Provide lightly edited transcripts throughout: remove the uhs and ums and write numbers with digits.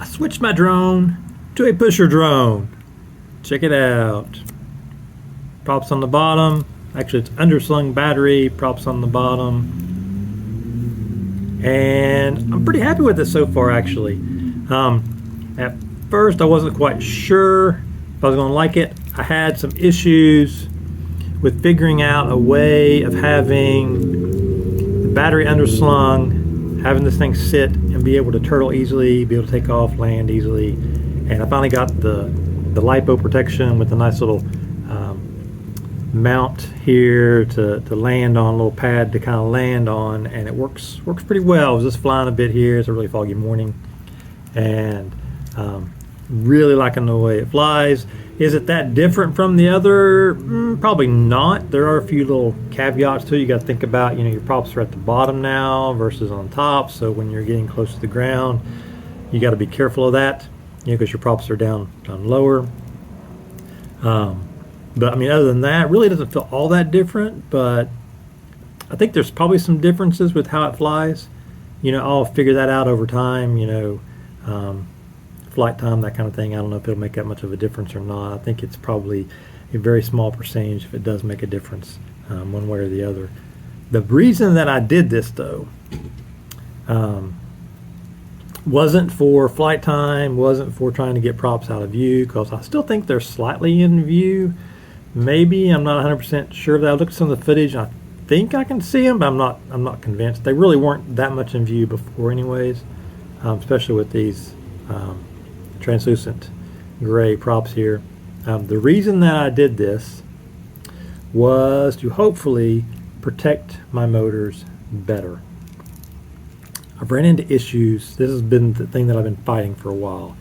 I switched my drone to a pusher drone. Check it out. Props on the bottom. Actually, it's underslung battery, props on the bottom. And I'm pretty happy with it so far, actually. At first, I wasn't quite sure if I was going to like it. I had some issues with figuring out a way of having the battery underslung, having this thing sit and be able to turtle easily, be able to take off, land easily. And I finally got the LiPo protection with a nice little mount here to land on, a little pad to kind of land on, and it works pretty well. I was just flying a bit here. It's a really foggy morning, and really liking the way it flies. Is it that different from the other? Probably not. There are a few little caveats too. You got to think about, your props are at the bottom now versus on top, so when you're getting close to the ground, you got to be careful of that, because your props are down lower. But I mean, other than that, really doesn't feel all that different, but I think there's probably some differences with how it flies. I'll figure that out over time, flight time, that kind of thing. I don't know if it'll make that much of a difference or not. I think it's probably a very small percentage if it does make a difference, one way or the other. The reason that I did this, though, wasn't for flight time, wasn't for trying to get props out of view, because I still think they're slightly in view. Maybe, I'm not 100% sure of that. I looked at some of the footage and I think I can see them, but I'm not convinced. They really weren't that much in view before anyways, especially with these translucent gray props here. The reason that I did this was to hopefully protect my motors better. I've ran into issues. This has been the thing that I've been fighting for a while,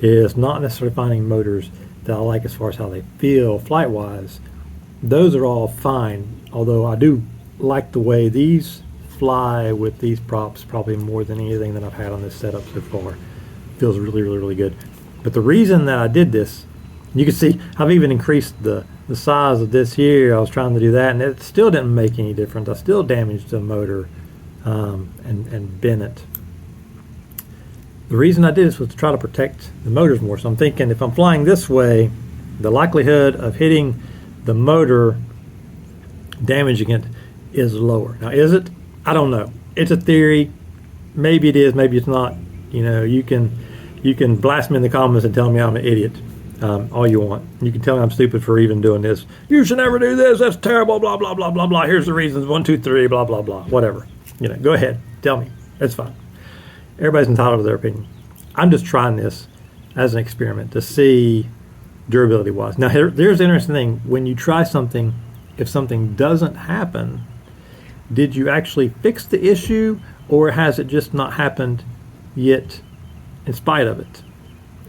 is not necessarily finding motors that I like as far as how they feel flight wise. Those are all fine, although I do like the way these fly with these props probably more than anything that I've had on this setup so far. Feels really, really, really good. But the reason that I did this, you can see I've even increased the size of this here. I was trying to do that and it still didn't make any difference. I still damaged the motor and bent it. The reason I did this was to try to protect the motors more. So I'm thinking if I'm flying this way, the likelihood of hitting the motor, damaging it, is lower. Now, is it? I don't know. It's a theory. Maybe it is, maybe it's not. You can blast me in the comments and tell me I'm an idiot all you want. You can tell me I'm stupid for even doing this. You should never do this. That's terrible, blah, blah, blah, blah, blah. Here's the reasons, 1, 2, 3, blah, blah, blah, whatever. Go ahead. Tell me. That's fine. Everybody's entitled to their opinion. I'm just trying this as an experiment to see durability wise. Now, there's the interesting thing. When you try something, if something doesn't happen, did you actually fix the issue, or has it just not happened yet in spite of it?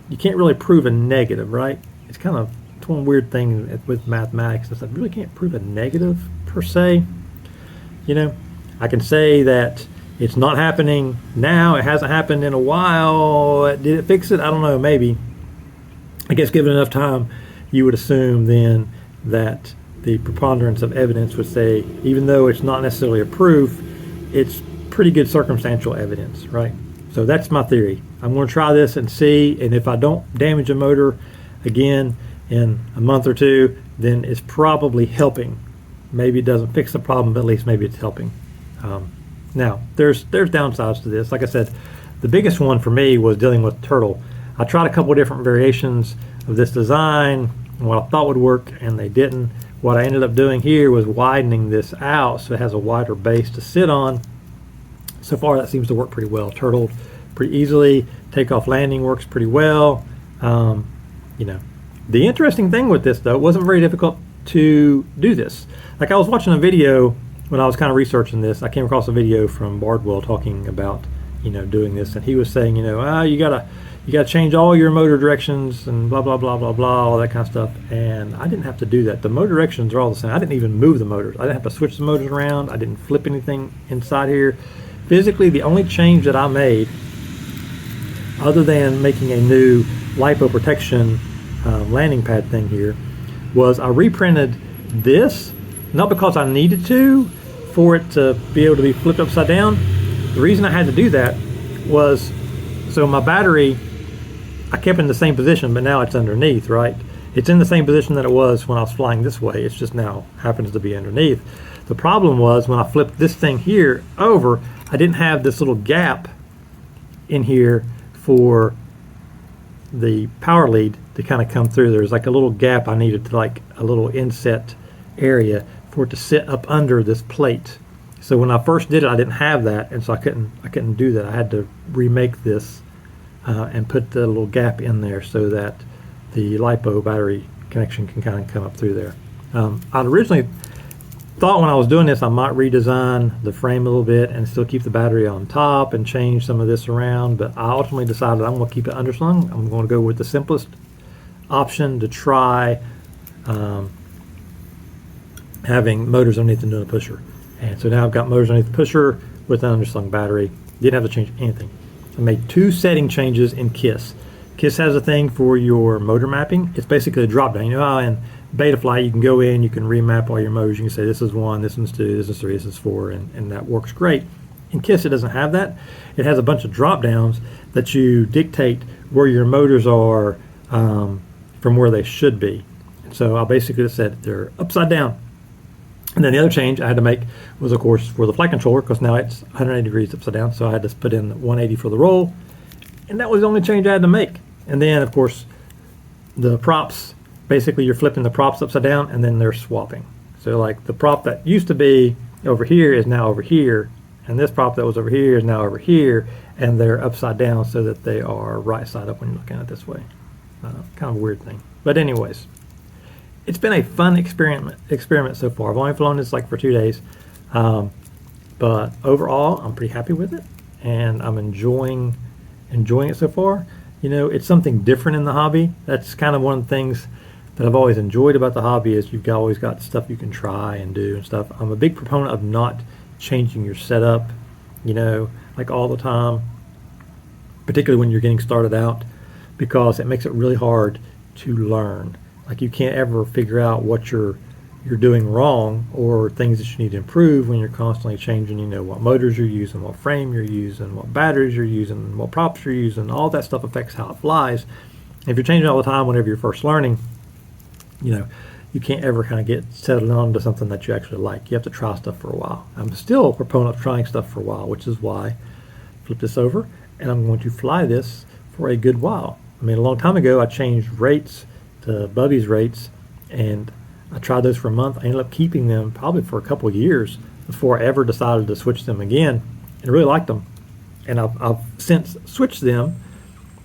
You can't really prove a negative, right? It's kind of one weird thing with mathematics. Is I really can't prove a negative per se. I can say that it's not happening now. It hasn't happened in a while. Did it fix it? I don't know. Maybe. I guess given enough time, you would assume then that the preponderance of evidence would say, even though it's not necessarily a proof, it's pretty good circumstantial evidence, right? So that's my theory. I'm going to try this and see, and if I don't damage a motor again in a month or two, then it's probably helping. Maybe it doesn't fix the problem, but at least maybe it's helping. Now, there's downsides to this. Like I said, the biggest one for me was dealing with turtle. I tried a couple of different variations of this design, what I thought would work, and they didn't. What I ended up doing here was widening this out so it has a wider base to sit on. So far, that seems to work pretty well. Turtled pretty easily. Takeoff landing works pretty well. The interesting thing with this, though, it wasn't very difficult to do this. Like I was watching a video when I was kind of researching this. I came across a video from Bardwell talking about, doing this, and he was saying, you gotta change all your motor directions and blah blah blah blah blah, all that kind of stuff. And I didn't have to do that. The motor directions are all the same. I didn't even move the motors. I didn't have to switch the motors around. I didn't flip anything inside here. Physically, the only change that I made, other than making a new LiPo protection landing pad thing here, was I reprinted this, not because I needed to, for it to be able to be flipped upside down. The reason I had to do that was so my battery I kept it in the same position, but now it's underneath, right? It's in the same position that it was when I was flying this way. It's just now happens to be underneath. The problem was when I flipped this thing here over, I didn't have this little gap in here for the power lead to kind of come through. There's like a little gap I needed to, like a little inset area for it to sit up under this plate. So when I first did it, I didn't have that, and so I couldn't do that. I had to remake this and put the little gap in there so that the LiPo battery connection can kind of come up through there. I'd originally thought when I was doing this I might redesign the frame a little bit and still keep the battery on top and change some of this around, but I ultimately decided I'm going to keep it underslung. I'm going to go with the simplest option to try having motors underneath the pusher. And so now I've got motors underneath the pusher with an underslung battery. Didn't have to change anything. I made 2 setting changes in KISS. KISS has a thing for your motor mapping. It's basically a drop down. You know how in Betaflight you can go in, you can remap all your motors. You can say this is 1, this one's 2, this is 3, this is 4, and that works great. In KISS it doesn't have that. It has a bunch of drop downs that you dictate where your motors are from where they should be. So I basically said they're upside down. And then the other change I had to make was, of course, for the flight controller, because now it's 180 degrees upside down, so I had to put in 180 for the roll, and that was the only change I had to make. And then, of course, the props, basically you're flipping the props upside down, and then they're swapping. So like the prop that used to be over here is now over here, and this prop that was over here is now over here, and they're upside down so that they are right side up when you're looking at it this way. Kind of a weird thing. But anyways, it's been a fun experiment so far. I've only flown this like for 2 days, but overall I'm pretty happy with it, and I'm enjoying it so far. You know, it's something different in the hobby. That's kind of one of the things that I've always enjoyed about the hobby, is you've always got stuff you can try and do and stuff. I'm a big proponent of not changing your setup, you know, like all the time, particularly when you're getting started out, because it makes it really hard to learn. Like you can't ever figure out what you're doing wrong or things that you need to improve when you're constantly changing, you know, what motors you're using, what frame you're using, what batteries you're using, what props you're using. All that stuff affects how it flies. If you're changing all the time whenever you're first learning, you know, you can't ever kind of get settled on to something that you actually like. You have to try stuff for a while. I'm still a proponent of trying stuff for a while, which is why I flip this over and I'm going to fly this for a good while. I mean, a long time ago I changed rates to Bubby's rates, and I tried those for a month. I ended up keeping them probably for a couple of years before I ever decided to switch them again, and really liked them. And I've since switched them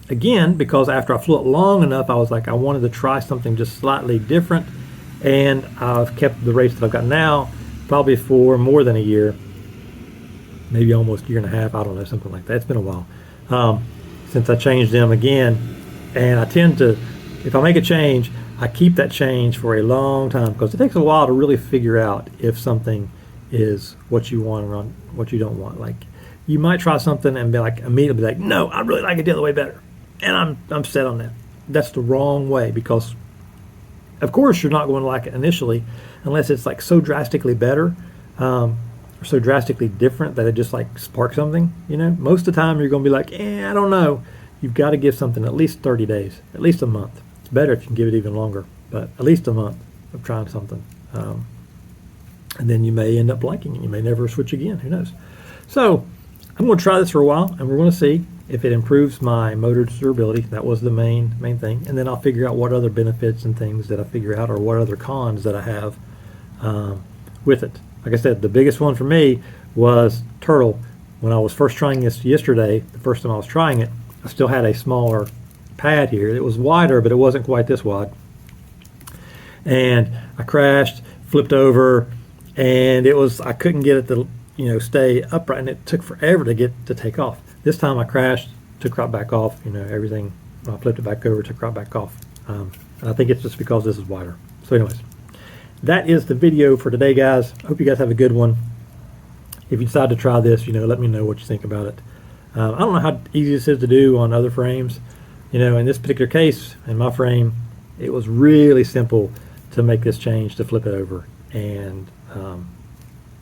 again because after I flew it long enough, I was like, I wanted to try something just slightly different, and I've kept the rates that I've got now probably for more than a year, maybe almost a year and a half. I don't know, something like that. It's been a while since I changed them again, and I tend to, if I make a change, I keep that change for a long time because it takes a while to really figure out if something is what you want or what you don't want. Like you might try something and be like immediately be like, no, I really like it the other way better, and I'm set on that. That's the wrong way, because of course you're not going to like it initially unless it's like so drastically better or so drastically different that it just like sparks something. You know, most of the time you're going to be like, I don't know. You've got to give something at least 30 days, at least a month. It's better if you can give it even longer, but at least a month of trying something. And then you may end up liking it. You may never switch again. Who knows? So I'm going to try this for a while, and we're going to see if it improves my motor durability. That was the main thing. And then I'll figure out what other benefits and things that I figure out, or what other cons that I have with it. Like I said, the biggest one for me was turtle. When I was first trying this yesterday, the first time I was trying it, I still had a smaller pad here. It was wider, but it wasn't quite this wide. And I crashed, flipped over, and I couldn't get it to, you know, stay upright, and it took forever to take off. This time I crashed, took right back off, you know, everything. When I flipped it back over, took right back off. And I think it's just because this is wider. So anyways, that is the video for today, guys. I hope you guys have a good one. If you decide to try this, you know, let me know what you think about it. I don't know how easy this is to do on other frames. You know, in this particular case, in my frame, it was really simple to make this change, to flip it over. And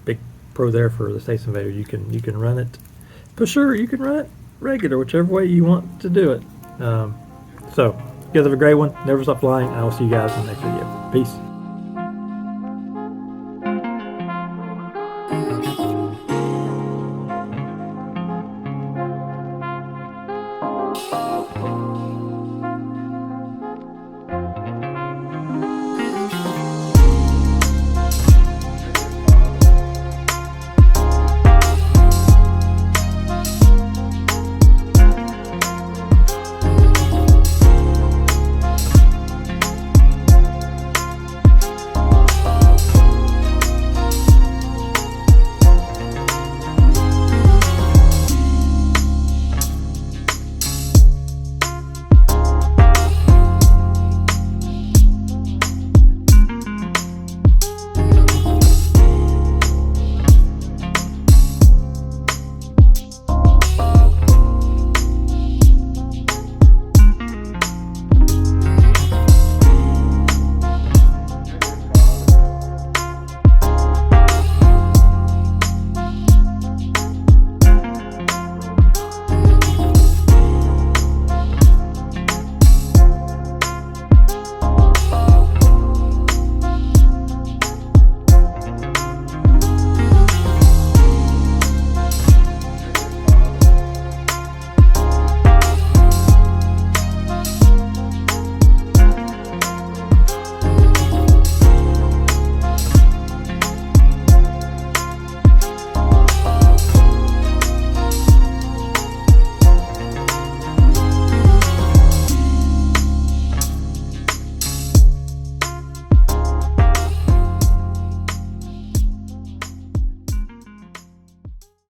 big pro there for the Space Invader. You can run it pusher, you can run it regular, whichever way you want to do it. So, you guys have a great one. Never stop flying. I will see you guys in the next video. Peace.